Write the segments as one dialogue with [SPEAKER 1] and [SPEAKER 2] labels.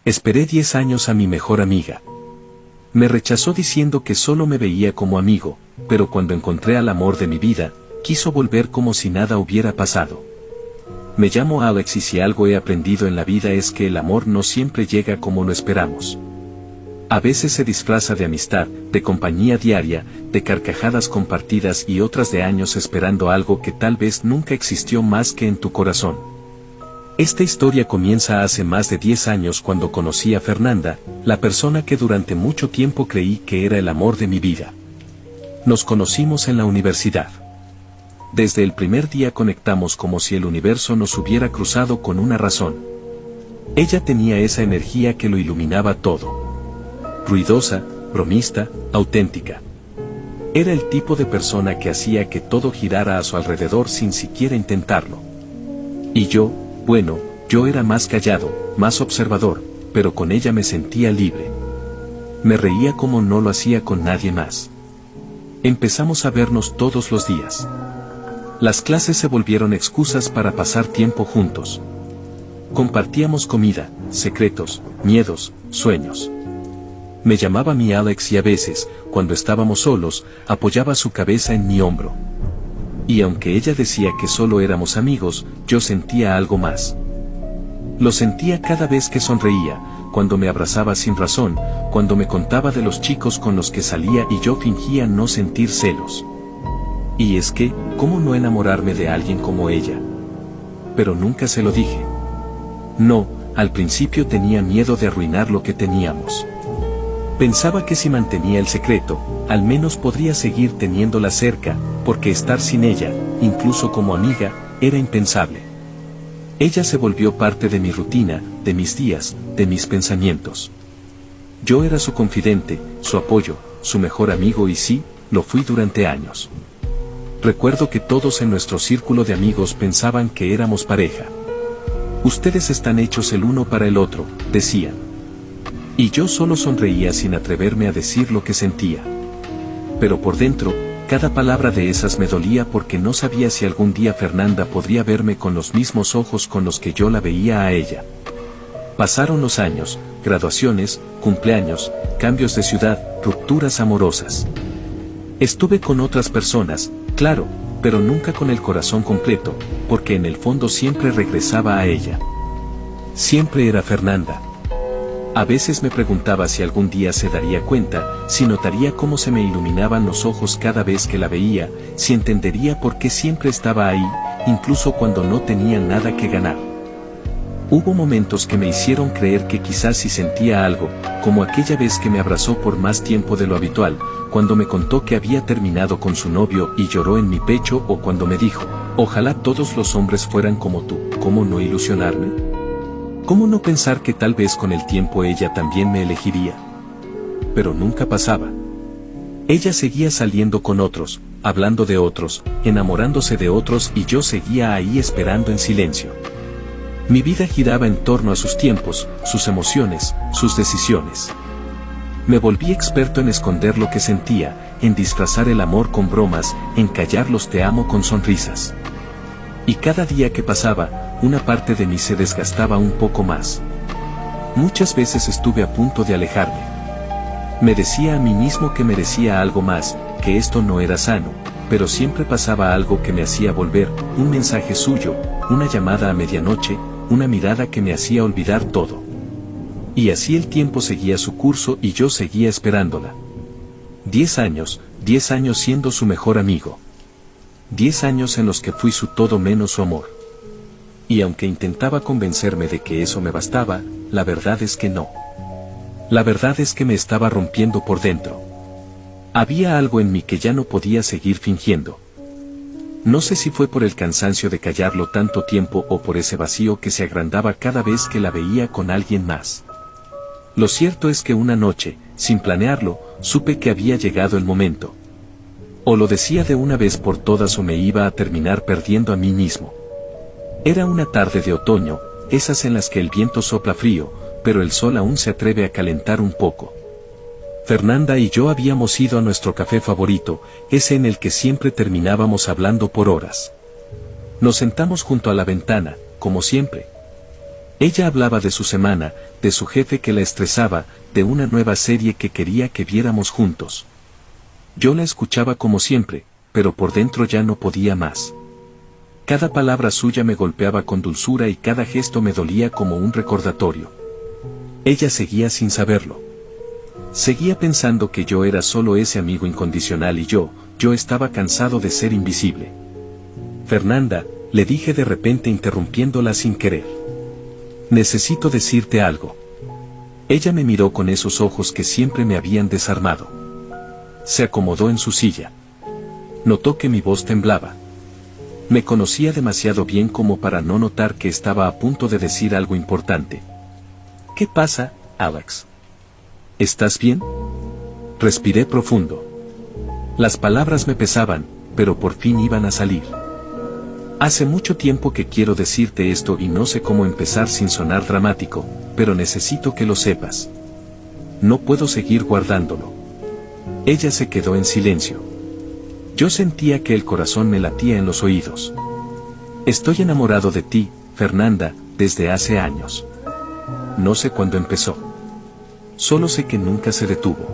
[SPEAKER 1] Esperé 10 años a mi mejor amiga. Me rechazó diciendo que solo me veía como amigo, pero cuando encontré al amor de mi vida, quiso volver como si nada hubiera pasado. Me llamo Alex y si algo he aprendido en la vida es que el amor no siempre llega como lo esperamos. A veces se disfraza de amistad, de compañía diaria, de carcajadas compartidas y otras de años esperando algo que tal vez nunca existió más que en tu corazón. Esta historia comienza hace más de 10 años cuando conocí a Fernanda, la persona que durante mucho tiempo creí que era el amor de mi vida. Nos conocimos en la universidad. Desde el primer día conectamos como si el universo nos hubiera cruzado con una razón. Ella tenía esa energía que lo iluminaba todo. Ruidosa, bromista, auténtica. Era el tipo de persona que hacía que todo girara a su alrededor sin siquiera intentarlo. Y yo, bueno, yo era más callado, más observador, pero con ella me sentía libre. Me reía como no lo hacía con nadie más. Empezamos a vernos todos los días. Las clases se volvieron excusas para pasar tiempo juntos. Compartíamos comida, secretos, miedos, sueños. Me llamaba mi Alex y a veces, cuando estábamos solos, apoyaba su cabeza en mi hombro. Y aunque ella decía que solo éramos amigos, yo sentía algo más. Lo sentía cada vez que sonreía, cuando me abrazaba sin razón, cuando me contaba de los chicos con los que salía y yo fingía no sentir celos. Y es que, ¿cómo no enamorarme de alguien como ella? Pero nunca se lo dije. No, al principio tenía miedo de arruinar lo que teníamos. Pensaba que si mantenía el secreto, al menos podría seguir teniéndola cerca, porque estar sin ella, incluso como amiga, era impensable. Ella se volvió parte de mi rutina, de mis días, de mis pensamientos. Yo era su confidente, su apoyo, su mejor amigo y sí, lo fui durante años. Recuerdo que todos en nuestro círculo de amigos pensaban que éramos pareja. Ustedes están hechos el uno para el otro, decían. Y yo solo sonreía sin atreverme a decir lo que sentía. Pero por dentro, cada palabra de esas me dolía porque no sabía si algún día Fernanda podría verme con los mismos ojos con los que yo la veía a ella. Pasaron los años, graduaciones, cumpleaños, cambios de ciudad, rupturas amorosas. Estuve con otras personas, claro, pero nunca con el corazón completo, porque en el fondo siempre regresaba a ella. Siempre era Fernanda. A veces me preguntaba si algún día se daría cuenta, si notaría cómo se me iluminaban los ojos cada vez que la veía, si entendería por qué siempre estaba ahí, incluso cuando no tenía nada que ganar. Hubo momentos que me hicieron creer que quizás si sentía algo, como aquella vez que me abrazó por más tiempo de lo habitual, cuando me contó que había terminado con su novio y lloró en mi pecho o cuando me dijo, ojalá todos los hombres fueran como tú, ¿cómo no ilusionarme? ¿Cómo no pensar que tal vez con el tiempo ella también me elegiría? Pero nunca pasaba. Ella seguía saliendo con otros, hablando de otros, enamorándose de otros y yo seguía ahí esperando en silencio. Mi vida giraba en torno a sus tiempos, sus emociones, sus decisiones. Me volví experto en esconder lo que sentía, en disfrazar el amor con bromas, en callar los te amo con sonrisas. Y cada día que pasaba, una parte de mí se desgastaba un poco más. Muchas veces estuve a punto de alejarme. Me decía a mí mismo que merecía algo más, que esto no era sano, pero siempre pasaba algo que me hacía volver, un mensaje suyo, una llamada a medianoche, una mirada que me hacía olvidar todo. Y así el tiempo seguía su curso y yo seguía esperándola. 10 años siendo su mejor amigo. 10 años en los que fui su todo menos su amor. Y aunque intentaba convencerme de que eso me bastaba, la verdad es que no. La verdad es que me estaba rompiendo por dentro. Había algo en mí que ya no podía seguir fingiendo. No sé si fue por el cansancio de callarlo tanto tiempo o por ese vacío que se agrandaba cada vez que la veía con alguien más. Lo cierto es que una noche, sin planearlo, supe que había llegado el momento. O lo decía de una vez por todas o me iba a terminar perdiendo a mí mismo. Era una tarde de otoño, esas en las que el viento sopla frío, pero el sol aún se atreve a calentar un poco. Fernanda y yo habíamos ido a nuestro café favorito, ese en el que siempre terminábamos hablando por horas. Nos sentamos junto a la ventana, como siempre. Ella hablaba de su semana, de su jefe que la estresaba, de una nueva serie que quería que viéramos juntos. Yo la escuchaba como siempre, pero por dentro ya no podía más. Cada palabra suya me golpeaba con dulzura y cada gesto me dolía como un recordatorio. Ella seguía sin saberlo. Seguía pensando que yo era solo ese amigo incondicional y yo estaba cansado de ser invisible. Fernanda, le dije de repente interrumpiéndola sin querer. Necesito decirte algo. Ella me miró con esos ojos que siempre me habían desarmado. Se acomodó en su silla. Notó que mi voz temblaba. Me conocía demasiado bien como para no notar que estaba a punto de decir algo importante. ¿Qué pasa, Alex? ¿Estás bien? Respiré profundo. Las palabras me pesaban, pero por fin iban a salir. Hace mucho tiempo que quiero decirte esto y no sé cómo empezar sin sonar dramático, pero necesito que lo sepas. No puedo seguir guardándolo. Ella se quedó en silencio. Yo sentía que el corazón me latía en los oídos. Estoy enamorado de ti, Fernanda, desde hace años. No sé cuándo empezó. Solo sé que nunca se detuvo.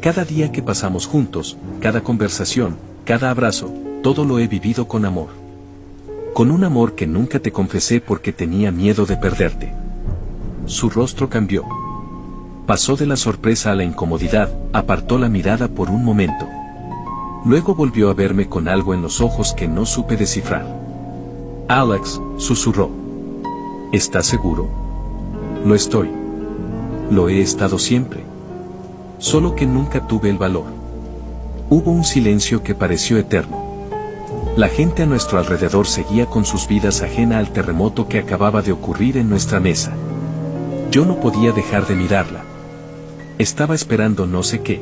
[SPEAKER 1] Cada día que pasamos juntos, cada conversación, cada abrazo, todo lo he vivido con amor. Con un amor que nunca te confesé porque tenía miedo de perderte. Su rostro cambió. Pasó de la sorpresa a la incomodidad, apartó la mirada por un momento. Luego volvió a verme con algo en los ojos que no supe descifrar. Alex, susurró. ¿Estás seguro? Lo estoy. Lo he estado siempre. Solo que nunca tuve el valor. Hubo un silencio que pareció eterno. La gente a nuestro alrededor seguía con sus vidas ajena al terremoto que acababa de ocurrir en nuestra mesa. Yo no podía dejar de mirarla. Estaba esperando no sé qué.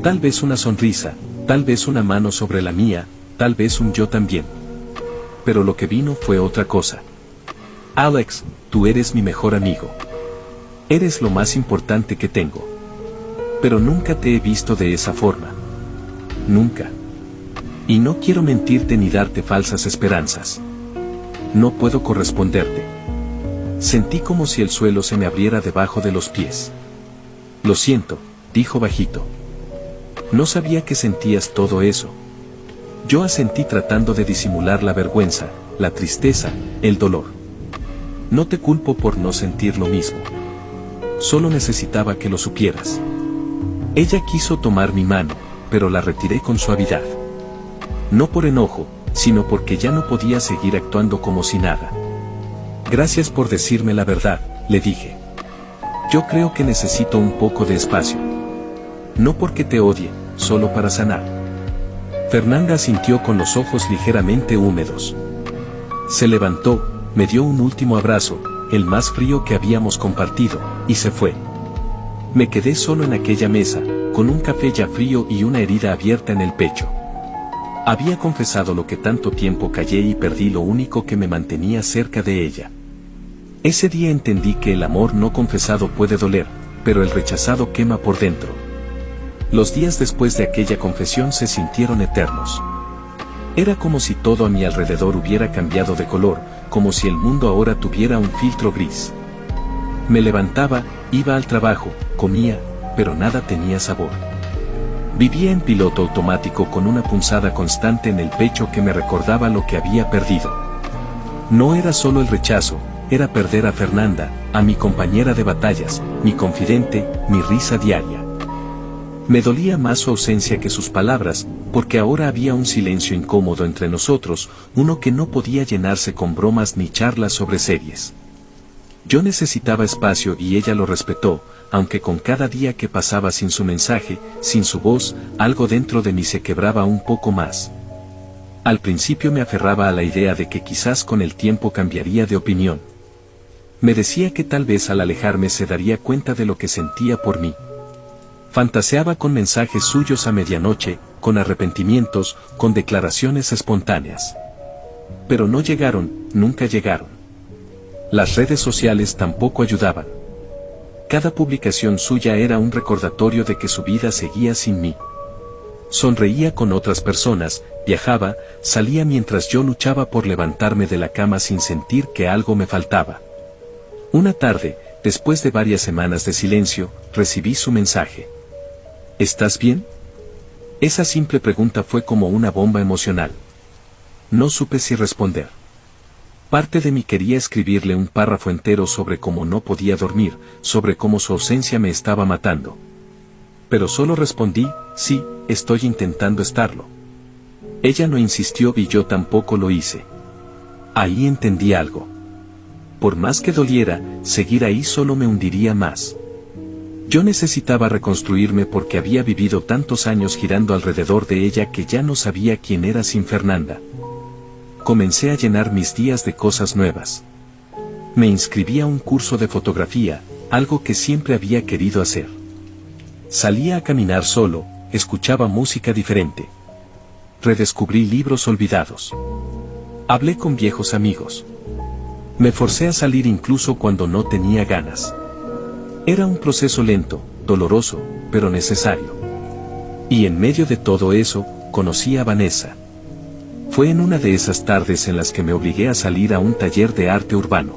[SPEAKER 1] Tal vez una sonrisa, tal vez una mano sobre la mía, tal vez un yo también. Pero lo que vino fue otra cosa. Alex, tú eres mi mejor amigo. Eres lo más importante que tengo. Pero nunca te he visto de esa forma. Nunca. Y no quiero mentirte ni darte falsas esperanzas. No puedo corresponderte. Sentí como si el suelo se me abriera debajo de los pies. Lo siento, dijo bajito. No sabía que sentías todo eso. Yo asentí tratando de disimular la vergüenza, la tristeza, el dolor. No te culpo por no sentir lo mismo. Solo necesitaba que lo supieras. Ella quiso tomar mi mano, pero la retiré con suavidad. No por enojo, sino porque ya no podía seguir actuando como si nada. Gracias por decirme la verdad, le dije. Yo creo que necesito un poco de espacio. No porque te odie, solo para sanar. Fernanda asintió con los ojos ligeramente húmedos. Se levantó, me dio un último abrazo, el más frío que habíamos compartido, y se fue. Me quedé solo en aquella mesa, con un café ya frío y una herida abierta en el pecho. Había confesado lo que tanto tiempo callé y perdí lo único que me mantenía cerca de ella. Ese día entendí que el amor no confesado puede doler, pero el rechazado quema por dentro. Los días después de aquella confesión se sintieron eternos. Era como si todo a mi alrededor hubiera cambiado de color, como si el mundo ahora tuviera un filtro gris. Me levantaba, iba al trabajo, comía, pero nada tenía sabor. Vivía en piloto automático con una punzada constante en el pecho que me recordaba lo que había perdido. No era solo el rechazo, era perder a Fernanda, a mi compañera de batallas, mi confidente, mi risa diaria. Me dolía más su ausencia que sus palabras, porque ahora había un silencio incómodo entre nosotros, uno que no podía llenarse con bromas ni charlas sobre series. Yo necesitaba espacio y ella lo respetó, aunque con cada día que pasaba sin su mensaje, sin su voz, algo dentro de mí se quebraba un poco más. Al principio me aferraba a la idea de que quizás con el tiempo cambiaría de opinión. Me decía que tal vez al alejarme se daría cuenta de lo que sentía por mí. Fantaseaba con mensajes suyos a medianoche, con arrepentimientos, con declaraciones espontáneas. Pero no llegaron, nunca llegaron. Las redes sociales tampoco ayudaban. Cada publicación suya era un recordatorio de que su vida seguía sin mí. Sonreía con otras personas, viajaba, salía mientras yo luchaba por levantarme de la cama sin sentir que algo me faltaba. Una tarde, después de varias semanas de silencio, recibí su mensaje. ¿Estás bien? Esa simple pregunta fue como una bomba emocional. No supe si responder. Parte de mí quería escribirle un párrafo entero sobre cómo no podía dormir, sobre cómo su ausencia me estaba matando. Pero solo respondí, sí, estoy intentando estarlo. Ella no insistió y yo tampoco lo hice. Ahí entendí algo. Por más que doliera, seguir ahí solo me hundiría más. Yo necesitaba reconstruirme porque había vivido tantos años girando alrededor de ella que ya no sabía quién era sin Fernanda. Comencé a llenar mis días de cosas nuevas. Me inscribí a un curso de fotografía, algo que siempre había querido hacer. Salía a caminar solo, escuchaba música diferente. Redescubrí libros olvidados. Hablé con viejos amigos. Me forcé a salir incluso cuando no tenía ganas. Era un proceso lento, doloroso, pero necesario. Y en medio de todo eso, conocí a Vanessa. Fue en una de esas tardes en las que me obligué a salir a un taller de arte urbano.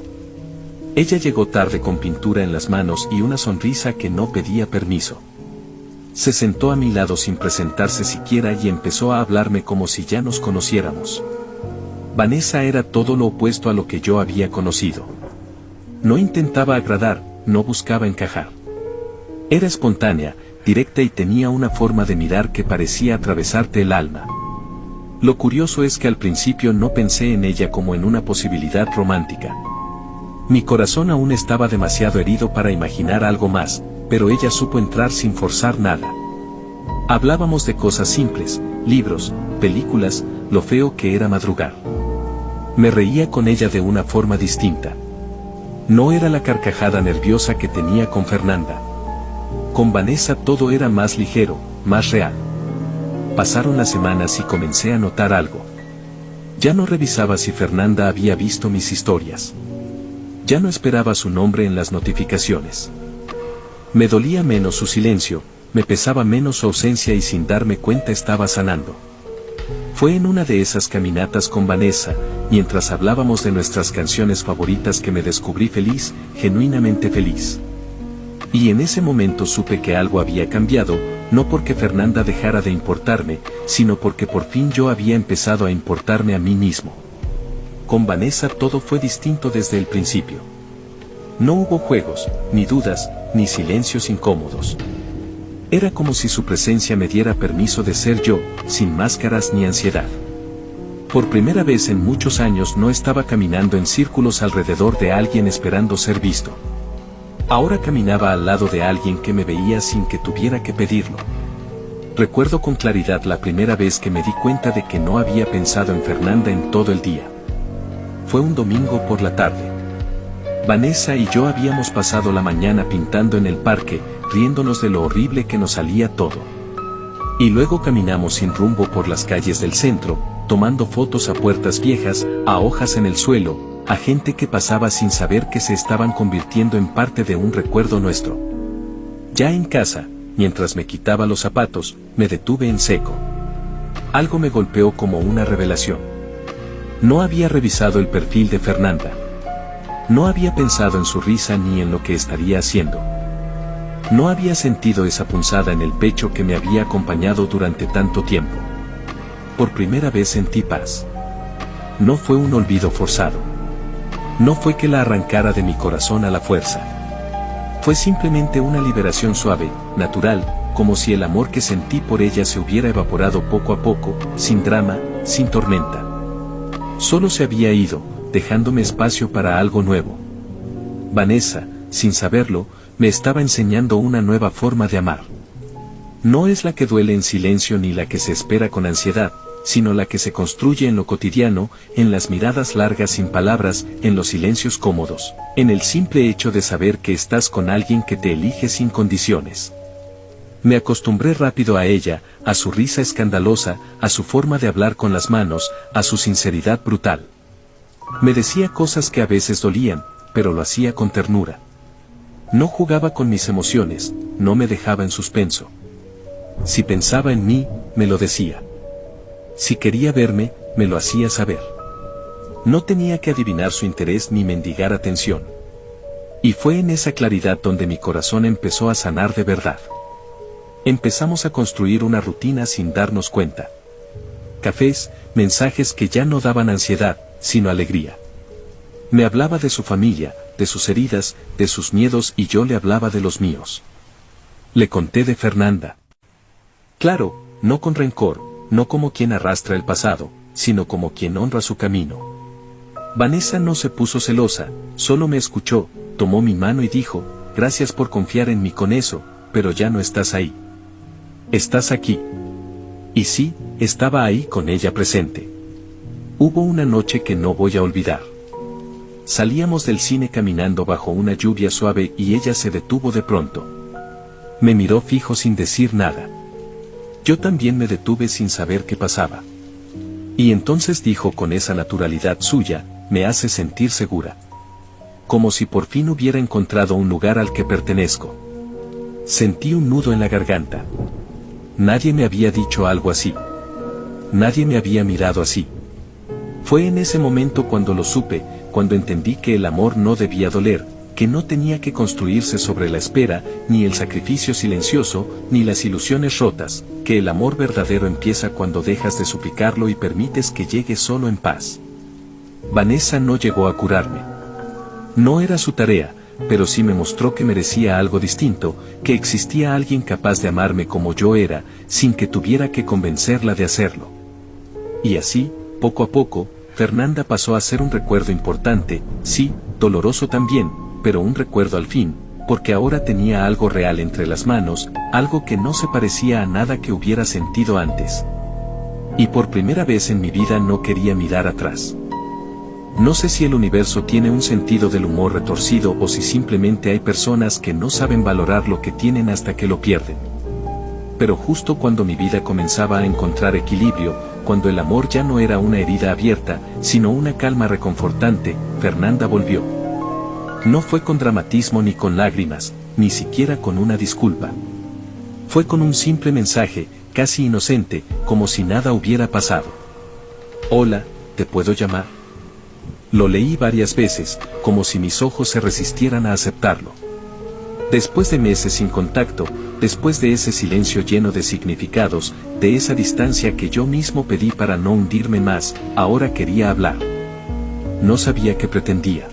[SPEAKER 1] Ella llegó tarde con pintura en las manos y una sonrisa que no pedía permiso. Se sentó a mi lado sin presentarse siquiera y empezó a hablarme como si ya nos conociéramos. Vanessa era todo lo opuesto a lo que yo había conocido. No intentaba agradar, no buscaba encajar. Era espontánea, directa y tenía una forma de mirar que parecía atravesarte el alma. Lo curioso es que al principio no pensé en ella como en una posibilidad romántica. Mi corazón aún estaba demasiado herido para imaginar algo más, pero ella supo entrar sin forzar nada. Hablábamos de cosas simples, libros, películas, lo feo que era madrugar. Me reía con ella de una forma distinta. No era la carcajada nerviosa que tenía con Fernanda. Con Vanessa todo era más ligero, más real. Pasaron las semanas y comencé a notar algo. Ya no revisaba si Fernanda había visto mis historias. Ya no esperaba su nombre en las notificaciones. Me dolía menos su silencio, me pesaba menos su ausencia y sin darme cuenta estaba sanando. Fue en una de esas caminatas con Vanessa, mientras hablábamos de nuestras canciones favoritas que me descubrí feliz, genuinamente feliz. Y en ese momento supe que algo había cambiado, no porque Fernanda dejara de importarme, sino porque por fin yo había empezado a importarme a mí mismo. Con Vanessa todo fue distinto desde el principio. No hubo juegos, ni dudas, ni silencios incómodos. Era como si su presencia me diera permiso de ser yo, sin máscaras ni ansiedad. Por primera vez en muchos años no estaba caminando en círculos alrededor de alguien esperando ser visto. Ahora caminaba al lado de alguien que me veía sin que tuviera que pedirlo. Recuerdo con claridad la primera vez que me di cuenta de que no había pensado en Fernanda en todo el día. Fue un domingo por la tarde. Vanessa y yo habíamos pasado la mañana pintando en el parque, riéndonos de lo horrible que nos salía todo. Y luego caminamos sin rumbo por las calles del centro, tomando fotos a puertas viejas, a hojas en el suelo, a gente que pasaba sin saber que se estaban convirtiendo en parte de un recuerdo nuestro. Ya en casa, mientras me quitaba los zapatos, me detuve en seco. Algo me golpeó como una revelación. No había revisado el perfil de Fernanda. No había pensado en su risa ni en lo que estaría haciendo. No había sentido esa punzada en el pecho que me había acompañado durante tanto tiempo. Por primera vez sentí paz. No fue un olvido forzado. No fue que la arrancara de mi corazón a la fuerza. Fue simplemente una liberación suave, natural, como si el amor que sentí por ella se hubiera evaporado poco a poco, sin drama, sin tormenta. Solo se había ido, dejándome espacio para algo nuevo. Vanessa, sin saberlo, me estaba enseñando una nueva forma de amar. No es la que duele en silencio ni la que se espera con ansiedad, sino la que se construye en lo cotidiano, en las miradas largas sin palabras, en los silencios cómodos, en el simple hecho de saber que estás con alguien que te elige sin condiciones. Me acostumbré rápido a ella, a su risa escandalosa, a su forma de hablar con las manos, a su sinceridad brutal. Me decía cosas que a veces dolían, pero lo hacía con ternura. No jugaba con mis emociones, no me dejaba en suspenso. Si pensaba en mí, me lo decía. Si quería verme, me lo hacía saber. No tenía que adivinar su interés ni mendigar atención. Y fue en esa claridad donde mi corazón empezó a sanar de verdad. Empezamos a construir una rutina sin darnos cuenta. Cafés, mensajes que ya no daban ansiedad, sino alegría. Me hablaba de su familia, de sus heridas, de sus miedos y yo le hablaba de los míos. Le conté de Fernanda. Claro, no con rencor, no como quien arrastra el pasado, sino como quien honra su camino. Vanessa no se puso celosa, solo me escuchó, tomó mi mano y dijo, gracias por confiar en mí con eso, pero ya no estás ahí. Estás aquí. Y sí, estaba ahí con ella presente. Hubo una noche que no voy a olvidar. Salíamos del cine caminando bajo una lluvia suave y ella se detuvo de pronto. Me miró fijo sin decir nada. Yo también me detuve sin saber qué pasaba. Y entonces dijo con esa naturalidad suya, me hace sentir segura. Como si por fin hubiera encontrado un lugar al que pertenezco. Sentí un nudo en la garganta. Nadie me había dicho algo así. Nadie me había mirado así. Fue en ese momento cuando lo supe, cuando entendí que el amor no debía doler, que no tenía que construirse sobre la espera, ni el sacrificio silencioso, ni las ilusiones rotas, que el amor verdadero empieza cuando dejas de suplicarlo y permites que llegue solo en paz. Vanessa no llegó a curarme. No era su tarea, pero sí me mostró que merecía algo distinto, que existía alguien capaz de amarme como yo era, sin que tuviera que convencerla de hacerlo. Y así, poco a poco, Fernanda pasó a ser un recuerdo importante, sí, doloroso también, pero un recuerdo al fin, porque ahora tenía algo real entre las manos, algo que no se parecía a nada que hubiera sentido antes. Y por primera vez en mi vida no quería mirar atrás. No sé si el universo tiene un sentido del humor retorcido o si simplemente hay personas que no saben valorar lo que tienen hasta que lo pierden. Pero justo cuando mi vida comenzaba a encontrar equilibrio, cuando el amor ya no era una herida abierta, sino una calma reconfortante, Fernanda volvió. No fue con dramatismo ni con lágrimas, ni siquiera con una disculpa. Fue con un simple mensaje, casi inocente, como si nada hubiera pasado. Hola, ¿te puedo llamar? Lo leí varias veces, como si mis ojos se resistieran a aceptarlo. Después de meses sin contacto, después de ese silencio lleno de significados, de esa distancia que yo mismo pedí para no hundirme más, ahora quería hablar. No sabía qué pretendía.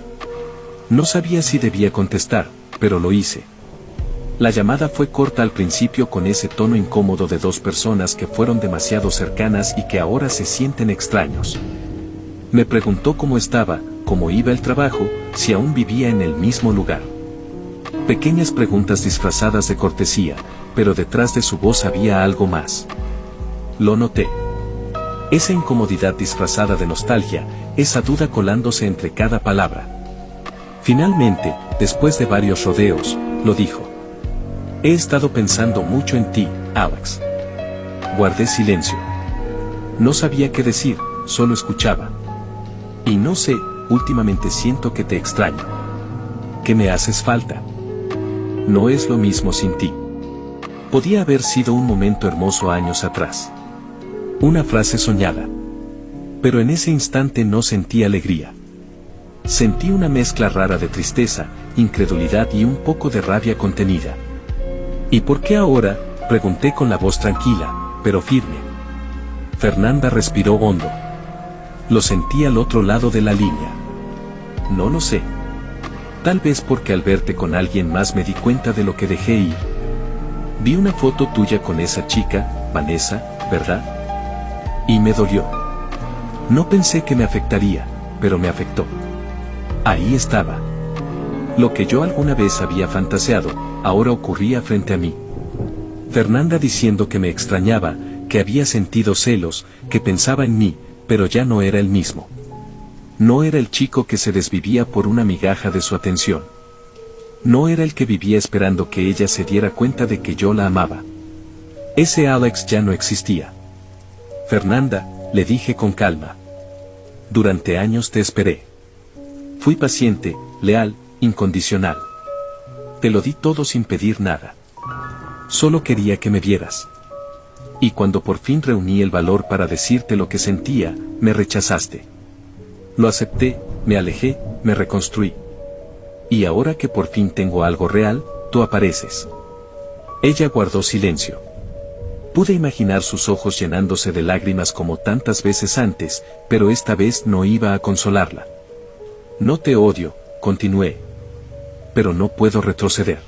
[SPEAKER 1] No sabía si debía contestar, pero lo hice. La llamada fue corta al principio con ese tono incómodo de dos personas que fueron demasiado cercanas y que ahora se sienten extraños. Me preguntó cómo estaba, cómo iba el trabajo, si aún vivía en el mismo lugar. Pequeñas preguntas disfrazadas de cortesía, pero detrás de su voz había algo más. Lo noté. Esa incomodidad disfrazada de nostalgia, esa duda colándose entre cada palabra. Finalmente, después de varios rodeos, lo dijo. He estado pensando mucho en ti, Alex. Guardé silencio. No sabía qué decir, solo escuchaba. Y no sé, últimamente siento que te extraño. Que me haces falta. No es lo mismo sin ti. Podía haber sido un momento hermoso años atrás. Una frase soñada. Pero en ese instante no sentí alegría. Sentí una mezcla rara de tristeza, incredulidad y un poco de rabia contenida. ¿Y por qué ahora?, pregunté con la voz tranquila, pero firme. Fernanda respiró hondo. Lo sentí al otro lado de la línea. No lo sé. Tal vez porque al verte con alguien más me di cuenta de lo que dejé ir. Vi una foto tuya con esa chica, Vanessa, ¿verdad? Y me dolió. No pensé que me afectaría, pero me afectó. Ahí estaba. Lo que yo alguna vez había fantaseado, ahora ocurría frente a mí. Fernanda diciendo que me extrañaba, que había sentido celos, que pensaba en mí, pero ya no era el mismo. No era el chico que se desvivía por una migaja de su atención. No era el que vivía esperando que ella se diera cuenta de que yo la amaba. Ese Alex ya no existía. Fernanda, le dije con calma. Durante años te esperé. Fui paciente, leal, incondicional. Te lo di todo sin pedir nada. Solo quería que me vieras. Y cuando por fin reuní el valor para decirte lo que sentía, me rechazaste. Lo acepté, me alejé, me reconstruí. y ahora que por fin tengo algo real, tú apareces. Ella guardó silencio. Pude imaginar sus ojos llenándose de lágrimas como tantas veces antes, pero esta vez no iba a consolarla. No te odio, continué. Pero no puedo retroceder.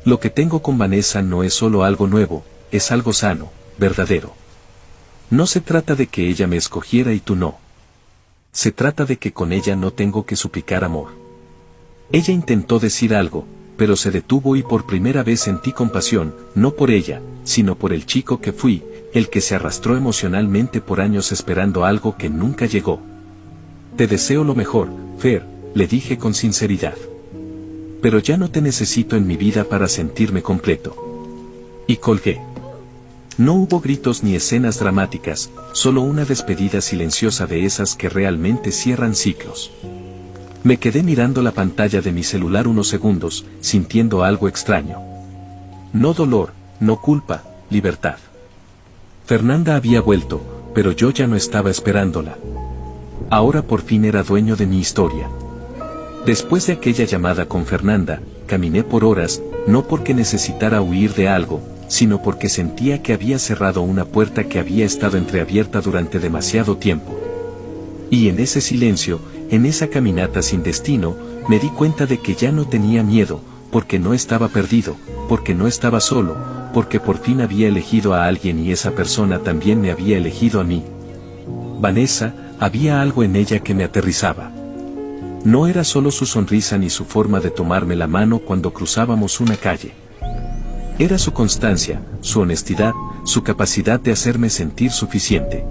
[SPEAKER 1] Lo que tengo con Vanessa no es solo algo nuevo, es algo sano, verdadero. No se trata de que ella me escogiera y tú no. Se trata de que con ella no tengo que suplicar amor. Ella intentó decir algo, pero se detuvo y por primera vez sentí compasión, no por ella, sino por el chico que fui, el que se arrastró emocionalmente por años esperando algo que nunca llegó. Te deseo lo mejor, Fer, le dije con sinceridad. Pero ya no te necesito en mi vida para sentirme completo. Y colgué. No hubo gritos ni escenas dramáticas, solo una despedida silenciosa de esas que realmente cierran ciclos. Me quedé mirando la pantalla de mi celular unos segundos, sintiendo algo extraño. No dolor, no culpa, libertad. Fernanda había vuelto, pero yo ya no estaba esperándola. Ahora por fin era dueño de mi historia. Después de aquella llamada con Fernanda, caminé por horas, no porque necesitara huir de algo, sino porque sentía que había cerrado una puerta que había estado entreabierta durante demasiado tiempo. Y en ese silencio, en esa caminata sin destino, me di cuenta de que ya no tenía miedo, porque no estaba perdido, porque no estaba solo, porque por fin había elegido a alguien y esa persona también me había elegido a mí. Vanessa, había algo en ella que me aterrizaba. No era solo su sonrisa ni su forma de tomarme la mano cuando cruzábamos una calle. Era su constancia, su honestidad, su capacidad de hacerme sentir suficiente.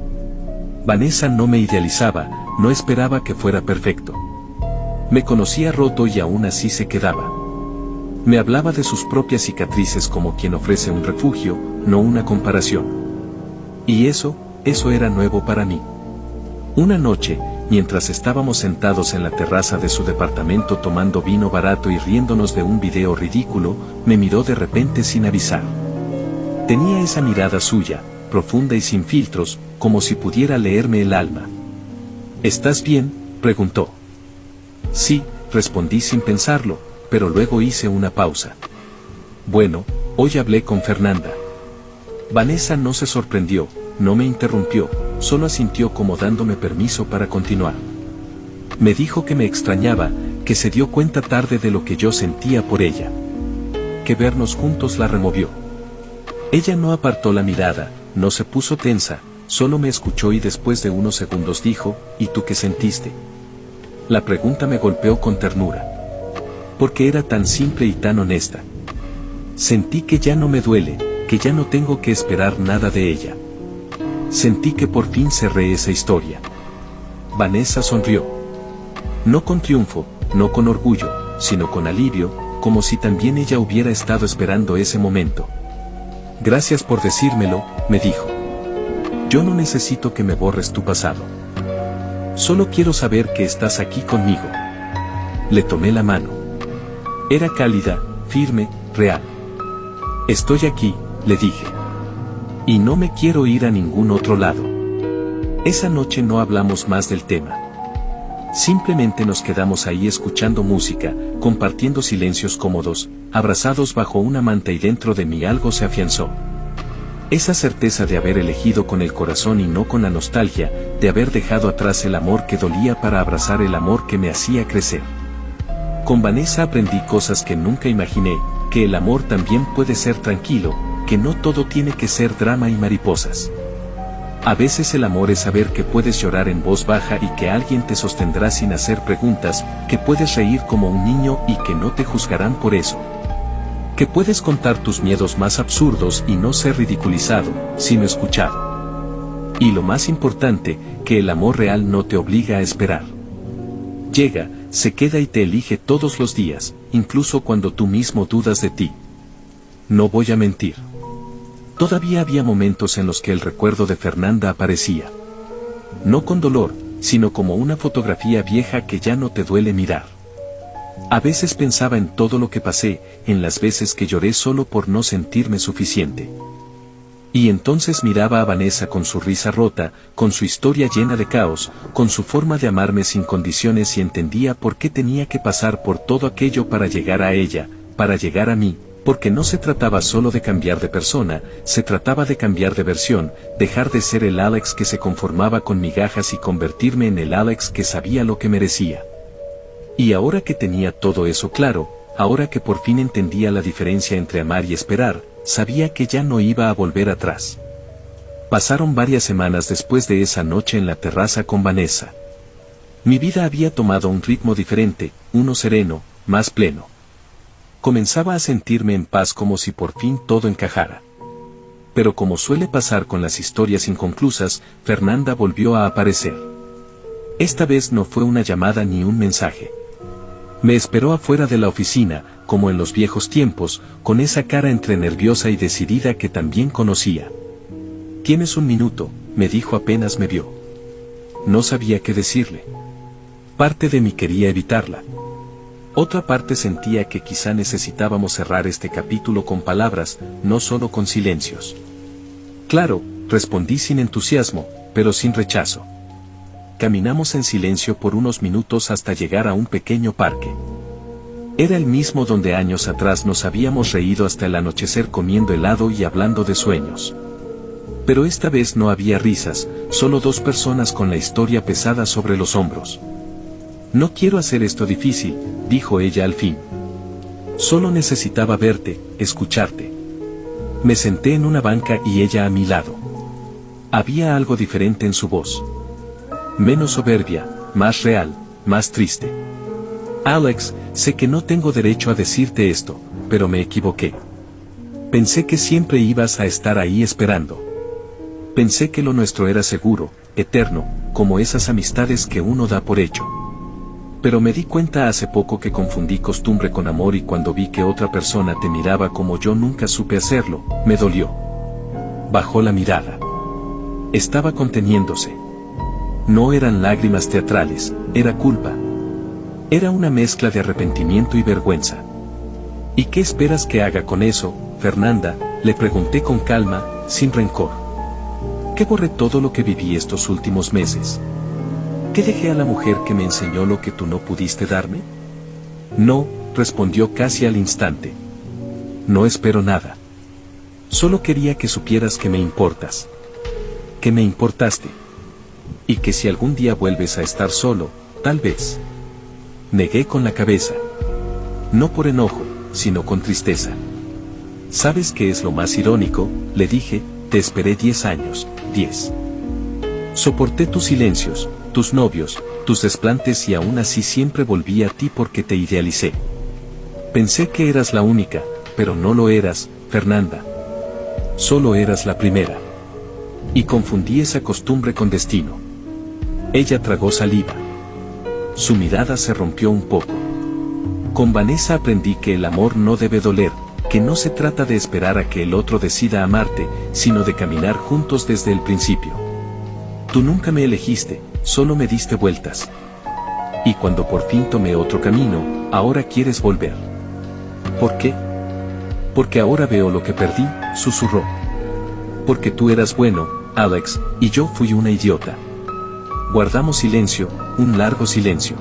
[SPEAKER 1] Vanessa no me idealizaba, no esperaba que fuera perfecto. Me conocía roto y aún así se quedaba. Me hablaba de sus propias cicatrices como quien ofrece un refugio, no una comparación. Y eso era nuevo para mí. Una noche, mientras estábamos sentados en la terraza de su departamento tomando vino barato y riéndonos de un video ridículo, me miró de repente sin avisar. Tenía esa mirada suya, profunda y sin filtros, como si pudiera leerme el alma. ¿Estás bien?, preguntó. Sí, respondí sin pensarlo, pero luego hice una pausa. Bueno, hoy hablé con Fernanda. Vanessa no se sorprendió, no me interrumpió, solo asintió como dándome permiso para continuar. Me dijo que me extrañaba, que se dio cuenta tarde de lo que yo sentía por ella. Que vernos juntos la removió. Ella no apartó la mirada, no se puso tensa, solo me escuchó y después de unos segundos dijo, ¿y tú qué sentiste? La pregunta me golpeó con ternura. Porque era tan simple y tan honesta. Sentí que ya no me duele, que ya no tengo que esperar nada de ella. Sentí que por fin cerré esa historia. Vanessa sonrió. No con triunfo, no con orgullo, sino con alivio, como si también ella hubiera estado esperando ese momento. Gracias por decírmelo, me dijo. Yo no necesito que me borres tu pasado. Solo quiero saber que estás aquí conmigo. Le tomé la mano. Era cálida, firme, real. Estoy aquí, le dije. Y no me quiero ir a ningún otro lado. Esa noche no hablamos más del tema. Simplemente nos quedamos ahí escuchando música, compartiendo silencios cómodos, abrazados bajo una manta y dentro de mí algo se afianzó. Esa certeza de haber elegido con el corazón y no con la nostalgia, de haber dejado atrás el amor que dolía para abrazar el amor que me hacía crecer. Con Vanessa aprendí cosas que nunca imaginé, que el amor también puede ser tranquilo, que no todo tiene que ser drama y mariposas. A veces el amor es saber que puedes llorar en voz baja y que alguien te sostendrá sin hacer preguntas, que puedes reír como un niño y que no te juzgarán por eso. Que puedes contar tus miedos más absurdos y no ser ridiculizado, sino escuchado. Y lo más importante, que el amor real no te obliga a esperar. Llega, se queda y te elige todos los días, incluso cuando tú mismo dudas de ti. No voy a mentir. Todavía había momentos en los que el recuerdo de Fernanda aparecía. No con dolor, sino como una fotografía vieja que ya no te duele mirar. A veces pensaba en todo lo que pasé, en las veces que lloré solo por no sentirme suficiente. Y entonces miraba a Vanessa con su risa rota, con su historia llena de caos, con su forma de amarme sin condiciones y entendía por qué tenía que pasar por todo aquello para llegar a ella, para llegar a mí, porque no se trataba solo de cambiar de persona, se trataba de cambiar de versión, dejar de ser el Alex que se conformaba con migajas y convertirme en el Alex que sabía lo que merecía. Y ahora que tenía todo eso claro, ahora que por fin entendía la diferencia entre amar y esperar, sabía que ya no iba a volver atrás. Pasaron varias semanas después de esa noche en la terraza con Vanessa. Mi vida había tomado un ritmo diferente, uno sereno, más pleno. Comenzaba a sentirme en paz como si por fin todo encajara. Pero como suele pasar con las historias inconclusas, Fernanda volvió a aparecer. Esta vez no fue una llamada ni un mensaje. Me esperó afuera de la oficina, como en los viejos tiempos, con esa cara entre nerviosa y decidida que también conocía. «Tienes un minuto», me dijo apenas me vio. No sabía qué decirle. Parte de mí quería evitarla. Otra parte sentía que quizá necesitábamos cerrar este capítulo con palabras, no solo con silencios. «Claro», respondí sin entusiasmo, pero sin rechazo. Caminamos en silencio por unos minutos hasta llegar a un pequeño parque. Era el mismo donde años atrás nos habíamos reído hasta el anochecer comiendo helado y hablando de sueños. Pero esta vez no había risas, solo dos personas con la historia pesada sobre los hombros. «No quiero hacer esto difícil», dijo ella al fin. «Solo necesitaba verte, escucharte». Me senté en una banca y ella a mi lado. Había algo diferente en su voz. Menos soberbia, más real, más triste. «Alex, sé que no tengo derecho a decirte esto, pero me equivoqué. Pensé que siempre ibas a estar ahí esperando. Pensé que lo nuestro era seguro, eterno, como esas amistades que uno da por hecho. Pero me di cuenta hace poco que confundí costumbre con amor y cuando vi que otra persona te miraba como yo nunca supe hacerlo, me dolió». Bajó la mirada. Estaba conteniéndose. No eran lágrimas teatrales, era culpa. Era una mezcla de arrepentimiento y vergüenza. «¿Y qué esperas que haga con eso, Fernanda?», le pregunté con calma, sin rencor. «¿Qué borré todo lo que viví estos últimos meses? ¿Qué dejé a la mujer que me enseñó lo que tú no pudiste darme?». «No», respondió casi al instante. «No espero nada. Solo quería que supieras que me importas. Que me importaste. Y que si algún día vuelves a estar solo, tal vez». Negué con la cabeza. No por enojo, sino con tristeza. «¿Sabes qué es lo más irónico?», le dije, «te esperé 10 años, 10. Soporté tus silencios, tus novios, tus desplantes y aún así siempre volví a ti porque te idealicé. Pensé que eras la única, pero no lo eras, Fernanda. Solo eras la primera. Y confundí esa costumbre con destino». Ella tragó saliva. Su mirada se rompió un poco. «Con Vanessa aprendí que el amor no debe doler, que no se trata de esperar a que el otro decida amarte, sino de caminar juntos desde el principio. Tú nunca me elegiste, solo me diste vueltas. Y cuando por fin tomé otro camino, ahora quieres volver. ¿Por qué?». «Porque ahora veo lo que perdí», susurró. «Porque tú eras bueno, Alex, y yo fui una idiota». Guardamos silencio, un largo silencio.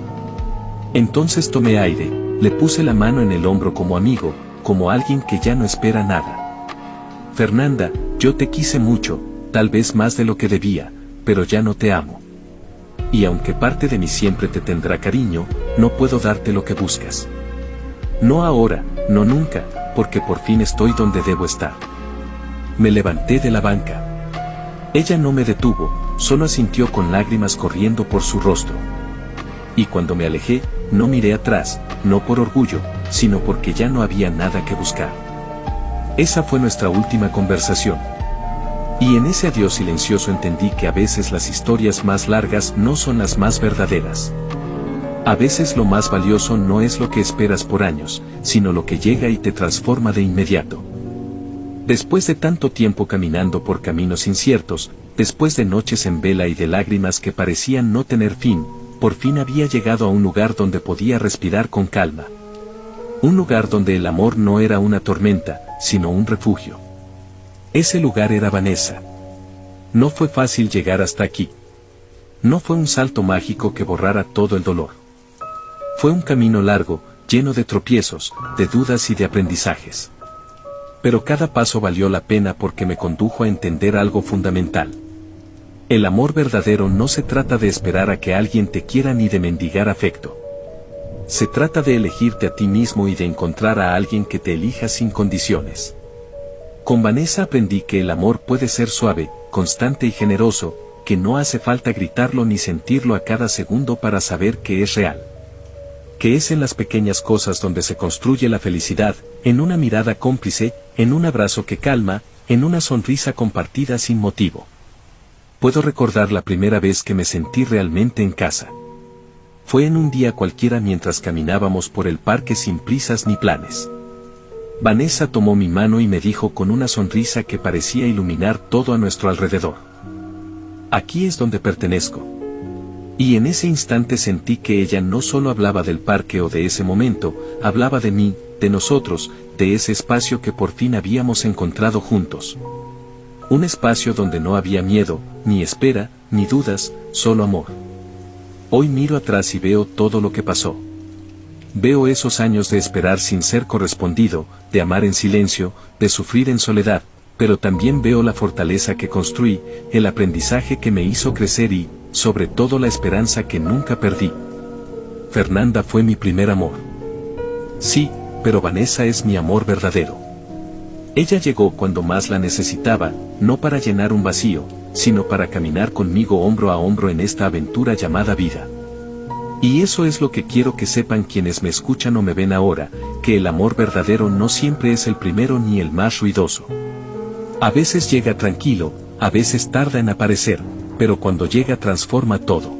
[SPEAKER 1] Entonces tomé aire, le puse la mano en el hombro como amigo, como alguien que ya no espera nada. «Fernanda, yo te quise mucho, tal vez más de lo que debía, pero ya no te amo. Y aunque parte de mí siempre te tendrá cariño, no puedo darte lo que buscas. No ahora, no nunca, porque por fin estoy donde debo estar». Me levanté de la banca. Ella no me detuvo, solo asintió con lágrimas corriendo por su rostro. Y cuando me alejé, no miré atrás, no por orgullo, sino porque ya no había nada que buscar. Esa fue nuestra última conversación. Y en ese adiós silencioso entendí que a veces las historias más largas no son las más verdaderas. A veces lo más valioso no es lo que esperas por años, sino lo que llega y te transforma de inmediato. Después de tanto tiempo caminando por caminos inciertos, después de noches en vela y de lágrimas que parecían no tener fin, por fin había llegado a un lugar donde podía respirar con calma. Un lugar donde el amor no era una tormenta, sino un refugio. Ese lugar era Vanessa. No fue fácil llegar hasta aquí. No fue un salto mágico que borrara todo el dolor. Fue un camino largo, lleno de tropiezos, de dudas y de aprendizajes. Pero cada paso valió la pena porque me condujo a entender algo fundamental. El amor verdadero no se trata de esperar a que alguien te quiera ni de mendigar afecto. Se trata de elegirte a ti mismo y de encontrar a alguien que te elija sin condiciones. Con Vanessa aprendí que el amor puede ser suave, constante y generoso, que no hace falta gritarlo ni sentirlo a cada segundo para saber que es real. Que es en las pequeñas cosas donde se construye la felicidad, en una mirada cómplice, en un abrazo que calma, en una sonrisa compartida sin motivo. Puedo recordar la primera vez que me sentí realmente en casa. Fue en un día cualquiera mientras caminábamos por el parque sin prisas ni planes. Vanessa tomó mi mano y me dijo con una sonrisa que parecía iluminar todo a nuestro alrededor: aquí es donde pertenezco. Y en ese instante sentí que ella no solo hablaba del parque o de ese momento, hablaba de mí, de nosotros, de ese espacio que por fin habíamos encontrado juntos. Un espacio donde no había miedo, ni espera, ni dudas, solo amor. Hoy miro atrás y veo todo lo que pasó. Veo esos años de esperar sin ser correspondido, de amar en silencio, de sufrir en soledad, pero también veo la fortaleza que construí, el aprendizaje que me hizo crecer y, sobre todo, la esperanza que nunca perdí. Fernanda fue mi primer amor. Sí, pero Vanessa es mi amor verdadero. Ella llegó cuando más la necesitaba, no para llenar un vacío, sino para caminar conmigo hombro a hombro en esta aventura llamada vida. Y eso es lo que quiero que sepan quienes me escuchan o me ven ahora, que el amor verdadero no siempre es el primero ni el más ruidoso. A veces llega tranquilo, a veces tarda en aparecer, pero cuando llega transforma todo.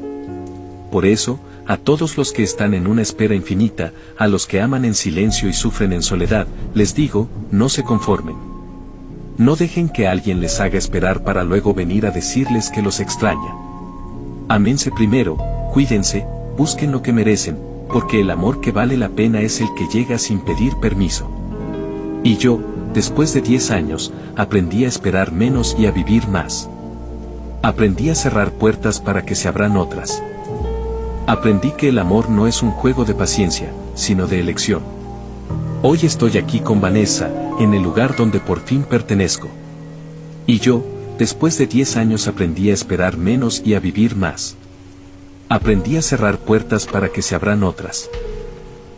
[SPEAKER 1] Por eso, a todos los que están en una espera infinita, a los que aman en silencio y sufren en soledad, les digo, no se conformen. No dejen que alguien les haga esperar para luego venir a decirles que los extraña. Ámense primero, cuídense, busquen lo que merecen, porque el amor que vale la pena es el que llega sin pedir permiso. Y yo, después de 10 años, aprendí a esperar menos y a vivir más. Aprendí a cerrar puertas para que se abran otras. Aprendí que el amor no es un juego de paciencia, sino de elección. Hoy estoy aquí con Vanessa, en el lugar donde por fin pertenezco. Y yo, después de 10 años aprendí a esperar menos y a vivir más. Aprendí a cerrar puertas para que se abran otras.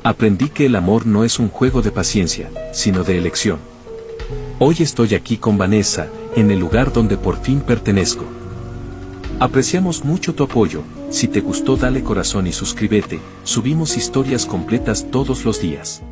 [SPEAKER 1] Aprendí que el amor no es un juego de paciencia, sino de elección. Hoy estoy aquí con Vanessa, en el lugar donde por fin pertenezco. Apreciamos mucho tu apoyo. Si te gustó dale corazón y suscríbete, subimos historias completas todos los días.